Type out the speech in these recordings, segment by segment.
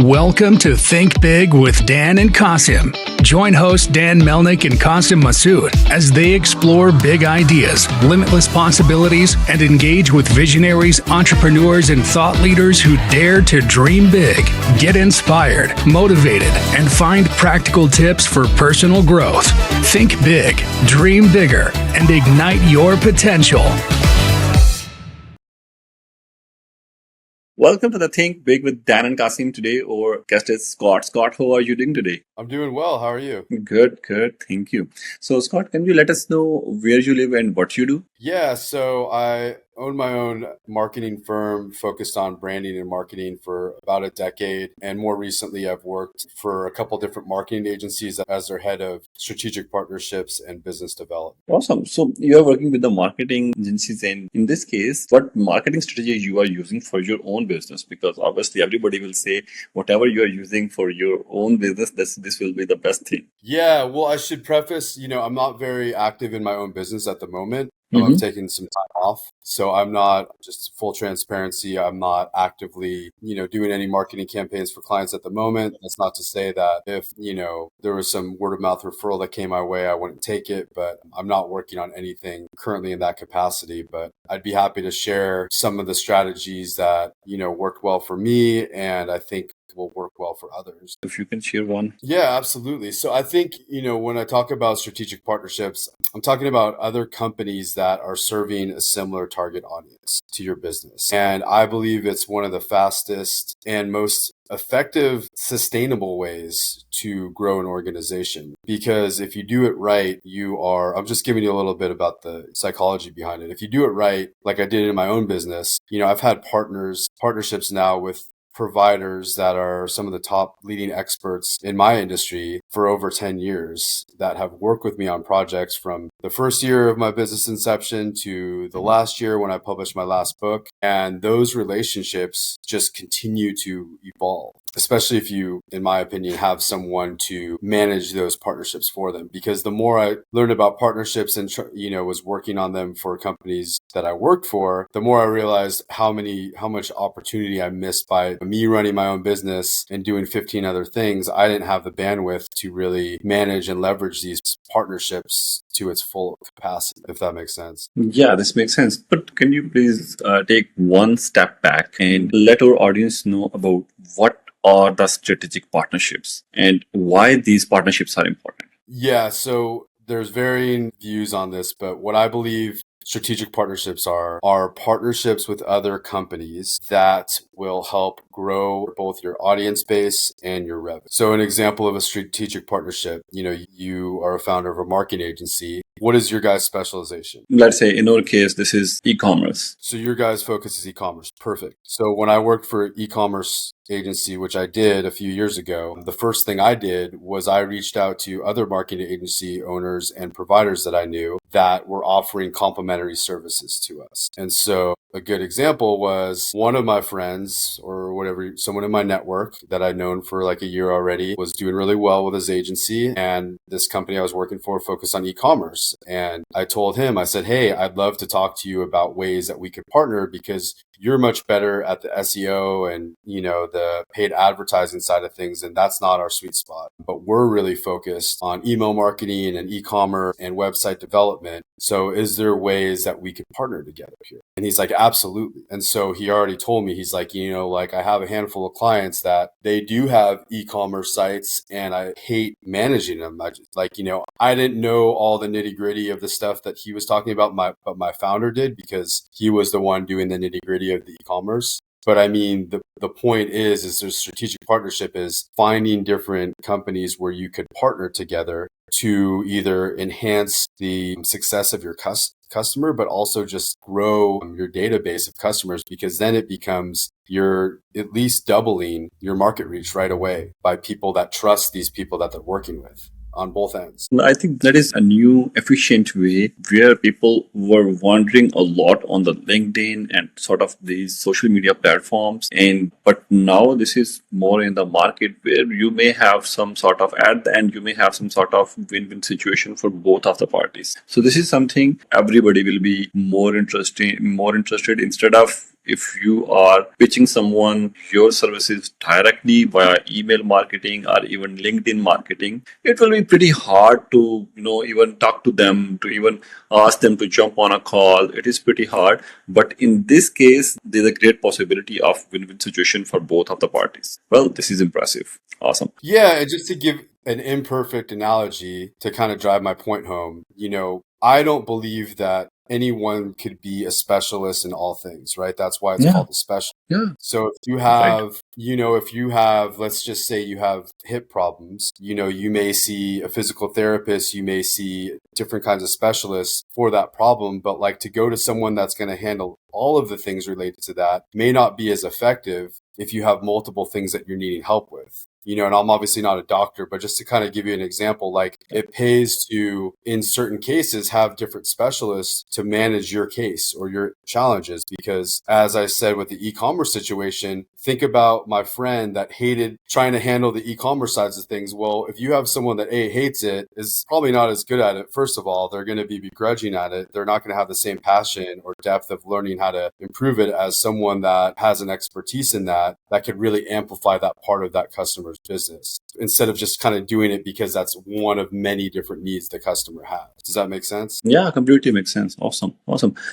Welcome to Think Big with Dan and Qasim. Join hosts Dan Melnick and Qasim Masood as they explore big ideas, limitless possibilities, and engage with visionaries, entrepreneurs, and thought leaders who dare to dream big, get inspired, motivated, and find practical tips for personal growth. Think big, dream bigger, and ignite your potential. Welcome to the Think Big with Dan and Qasim today. Our guest is Scott. Scott, how are you doing today? I'm doing well. How are you? Good. Thank you. So, Scott, can you let us know where you live and what you do? Yeah, so I own my own marketing firm focused on branding and marketing for about a decade. And more recently, I've worked for a couple different marketing agencies as their head of strategic partnerships and business development. Awesome. So you are working with the marketing agencies, and in this case, what marketing strategy you are using for your own business? Because obviously everybody will say whatever you are using for your own business, this will be the best thing. Yeah, well, I should preface, I'm not very active in my own business at the moment. I'm taking some time off. So I'm not, just full transparency, I'm not actively, doing any marketing campaigns for clients at the moment. That's not to say that if, there was some word of mouth referral that came my way, I wouldn't take it, but I'm not working on anything currently in that capacity. But I'd be happy to share some of the strategies that, worked well for me and I think will work well for others. If you can share one. Yeah, absolutely. So I think, when I talk about strategic partnerships, I'm talking about other companies that are serving a similar target audience to your business. And I believe it's one of the fastest and most effective, sustainable ways to grow an organization. Because if you do it right, I'm just giving you a little bit about the psychology behind it. If you do it right, like I did in my own business, I've had partnerships now with providers that are some of the top leading experts in my industry for over 10 years that have worked with me on projects from the first year of my business inception to the last year when I published my last book. And those relationships just continue to evolve, especially if you, in my opinion, have someone to manage those partnerships for them. Because the more I learned about partnerships and, was working on them for companies that I worked for, the more I realized how much opportunity I missed by me running my own business and doing 15 other things. I didn't have the bandwidth to really manage and leverage these partnerships to its full capacity, if that makes sense. Yeah, this makes sense. But can you please take one step back and let our audience know about what are the strategic partnerships and why these partnerships are important? Yeah, so there's varying views on this, but what I believe strategic partnerships are partnerships with other companies that will help grow both your audience base and your revenue. So an example of a strategic partnership, you are a founder of a marketing agency. What is your guys' specialization? Let's say in our case, this is e-commerce. So your guys' focus is e-commerce. Perfect. So when I worked for an e-commerce agency, which I did a few years ago, the first thing I did was I reached out to other marketing agency owners and providers that I knew that were offering complementary services to us. And so a good example was one of my friends or whatever, someone in my network that I'd known for like a year already was doing really well with his agency. And this company I was working for focused on e-commerce. And I told him, I said, hey, I'd love to talk to you about ways that we could partner because you're much better at the SEO and, the paid advertising side of things. And that's not our sweet spot. But we're really focused on email marketing and e-commerce and website development. So is there ways that we could partner together here? And he's like, absolutely. And so he already told me, he's like, I have a handful of clients that they do have e-commerce sites and I hate managing them. I didn't know all the nitty gritty of the stuff that he was talking about, but my founder did because he was the one doing the nitty gritty of the e-commerce. But I mean, the point is there's strategic partnership is finding different companies where you could partner together to either enhance the success of your customer, but also just grow your database of customers, because then it becomes you're at least doubling your market reach right away by people that trust these people that they're working with on both ends. I think that is a new efficient way where people were wandering a lot on the LinkedIn and sort of these social media platforms. But now this is more in the market where you may have some sort of at the end, you may have some sort of win-win situation for both of the parties. So this is something everybody will be more interested instead of if you are pitching someone your services directly via email marketing or even LinkedIn marketing, it will be pretty hard to, even talk to them, to even ask them to jump on a call. It is pretty hard. But in this case, there's a great possibility of win-win situation for both of the parties. Well, this is impressive. Awesome. Yeah, and just to give an imperfect analogy to kind of drive my point home, I don't believe that anyone could be a specialist in all things, right? That's why it's Yeah. called a specialist. Yeah. So if you Right. have, let's just say you have hip problems, you may see a physical therapist, you may see different kinds of specialists for that problem, but like to go to someone that's going to handle all of the things related to that may not be as effective if you have multiple things that you're needing help with. And I'm obviously not a doctor, but just to kind of give you an example, like it pays to, in certain cases, have different specialists to manage your case or your challenges. Because as I said with the e-commerce situation, think about my friend that hated trying to handle the e-commerce sides of things. Well, if you have someone that hates it, is probably not as good at it. First of all, they're going to be begrudging at it. They're not going to have the same passion or depth of learning how to improve it as someone that has an expertise in that could really amplify that part of that customer's business instead of just kind of doing it because that's one of many different needs the customer has. Does that make sense? Yeah, completely makes sense. Awesome.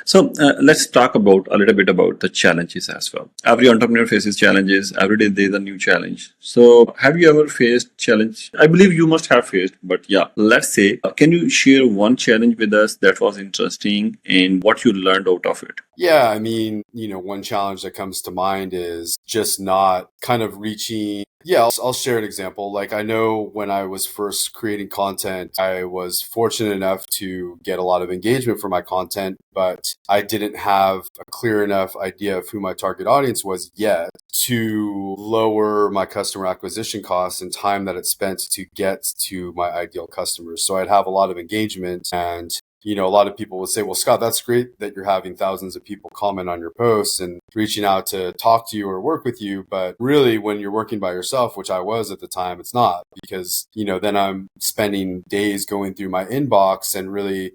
So let's talk about a little bit about the challenges as well. Every entrepreneur faces challenges. Every day there's a new challenge. So have you ever faced challenge? I believe you must have faced, but yeah, let's say, can you share one challenge with us that was interesting and what you learned out of it? Yeah, I mean, one challenge that comes to mind is just not kind of reaching. Yeah, I'll share an example. Like I know when I was first creating content, I was fortunate enough to get a lot of engagement for my content, but I didn't have a clear enough idea of who my target audience was yet to lower my customer acquisition costs and time that it spent to get to my ideal customers. So I'd have a lot of engagement and a lot of people would say, well, Scott, that's great that you're having thousands of people comment on your posts and reaching out to talk to you or work with you. But really, when you're working by yourself, which I was at the time, it's not because, then I'm spending days going through my inbox and really,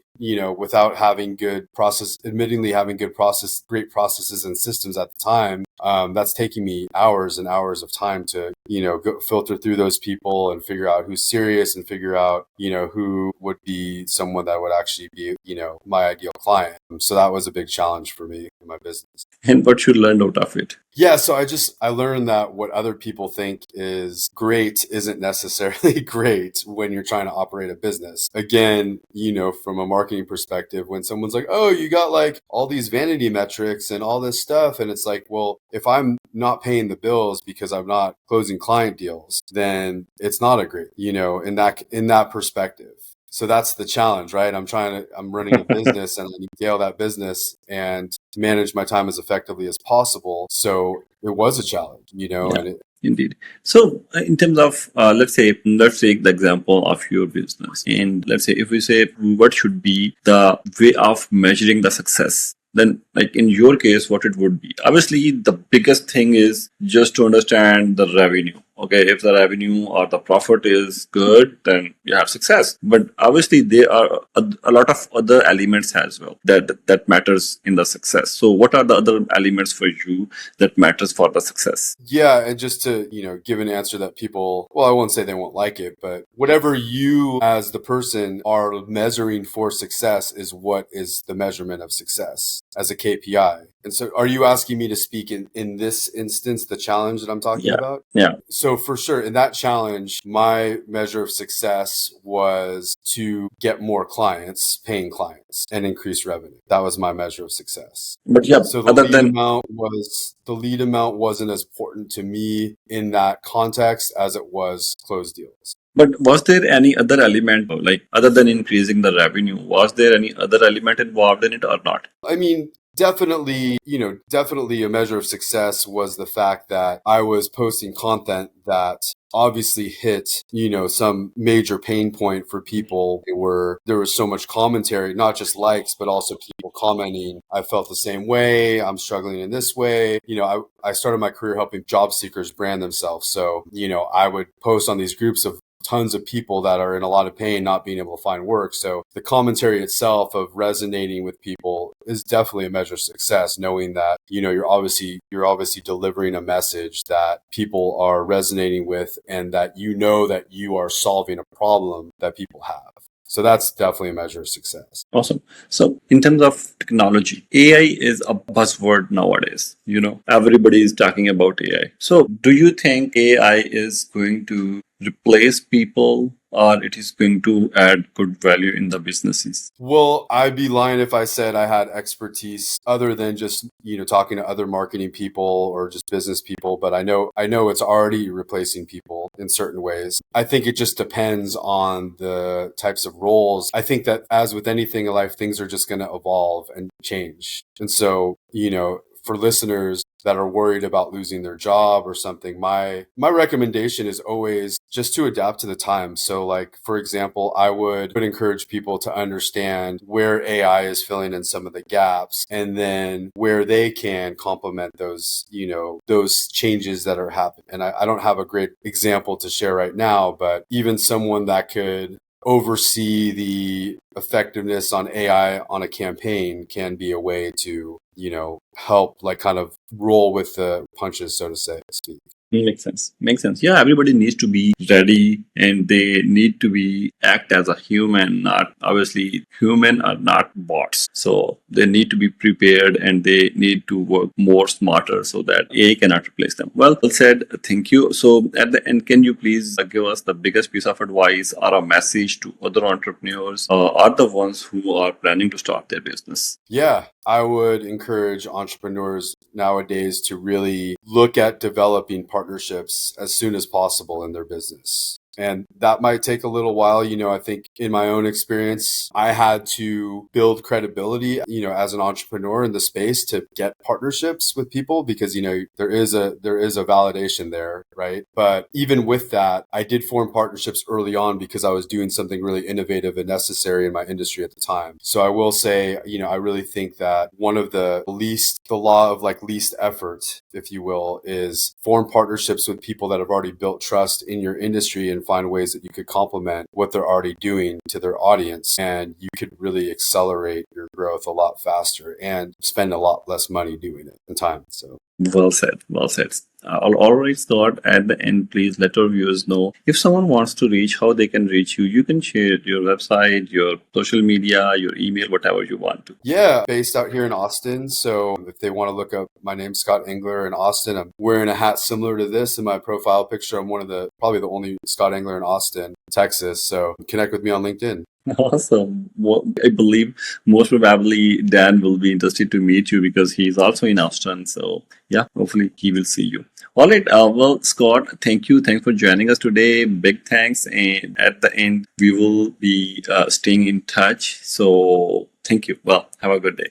without having great processes and systems at the time, that's taking me hours and hours of time to, go filter through those people and figure out who's serious and figure out, who would be someone that would actually be, my ideal client. So that was a big challenge for me in my business. And what you learned out of it? Yeah, so I learned that what other people think is great isn't necessarily great when you're trying to operate a business. Again, from a marketing perspective, when someone's like, "Oh, you got like all these vanity metrics and all this stuff," and it's like, well, if I'm not paying the bills because I'm not closing client deals, then it's not a great, in that perspective. So that's the challenge, right? I'm running a business and I need to scale that business and manage my time as effectively as possible. So it was a challenge, Yeah. and Indeed. So, in terms of, let's take the example of your business. And let's say, if we say, what should be the way of measuring the success? Then, like in your case, what it would be? Obviously, the biggest thing is just to understand the revenue. Okay, if the revenue or the profit is good, then you have success. But obviously, there are a lot of other elements as well that matters in the success. So, what are the other elements for you that matters for the success? yeah, and just to, give an answer that people, well, I won't say they won't like it, but whatever you as the person are measuring for success is what is the measurement of success as a KPI. And so are you asking me to speak in this instance, the challenge that I'm talking about? Yeah. So for sure, in that challenge, my measure of success was to get more clients, paying clients, and increase revenue. That was my measure of success. But yeah, So the other lead than amount wasn't as important to me in that context as it was closed deals. But was there any other element, like other than increasing the revenue, was there any other element involved in it or not? I mean, definitely a measure of success was the fact that I was posting content that obviously hit, some major pain point for people. There was so much commentary, not just likes, but also people commenting, I felt the same way, I'm struggling in this way. I started my career helping job seekers brand themselves. So, I would post on these groups of tons of people that are in a lot of pain not being able to find work. So the commentary itself of resonating with people is definitely a measure of success, knowing that, you're obviously delivering a message that people are resonating with and that that you are solving a problem that people have. So that's definitely a measure of success. Awesome. So, in terms of technology, AI is a buzzword nowadays. Everybody is talking about AI. So, do you think AI is going to replace people or it is going to add good value in the businesses? Well, I'd be lying if I said I had expertise other than just, talking to other marketing people or just business people, but I know it's already replacing people in certain ways. I think it just depends on the types of roles. I think that as with anything in life, things are just going to evolve and change. And so, for listeners that are worried about losing their job or something, my recommendation is always just to adapt to the times. So like, for example, I would encourage people to understand where AI is filling in some of the gaps and then where they can complement those, those changes that are happening. And I don't have a great example to share right now, but even someone that could oversee the effectiveness on AI on a campaign can be a way to, help like kind of roll with the punches, so to speak. Makes sense. Makes sense. Yeah, everybody needs to be ready and they need to be act as a human, not obviously human are not bots. So they need to be prepared and they need to work more smarter so that AI cannot replace them. Well said. Thank you. So at the end, can you please give us the biggest piece of advice or a message to other entrepreneurs or the ones who are planning to start their business? Yeah, I would encourage entrepreneurs nowadays to really look at developing partnerships as soon as possible in their business. And that might take a little while. I think in my own experience, I had to build credibility, as an entrepreneur in the space to get partnerships with people because, there is a validation there, right? But even with that, I did form partnerships early on because I was doing something really innovative and necessary in my industry at the time. So I will say, I really think that one of the law of like least effort, if you will, is form partnerships with people that have already built trust in your industry and find ways that you could complement what they're already doing to their audience. And you could really accelerate your growth a lot faster and spend a lot less money doing it and time. So well said. Well said. All right, Scott. At the end, please let our viewers know if someone wants to reach, how they can reach you. You can share your website, your social media, your email, whatever you want to. Yeah, based out here in Austin. So if they want to look up my name, Scott Engler in Austin, I'm wearing a hat similar to this in my profile picture. I'm probably the only Scott Engler in Austin, Texas. So connect with me on LinkedIn. Awesome. Well, I believe most probably Dan will be interested to meet you because he's also in Austin. So yeah, hopefully he will see you. All right. Well, Scott, thank you. Thanks for joining us today. Big thanks. And at the end, we will be staying in touch. So thank you. Well, have a good day.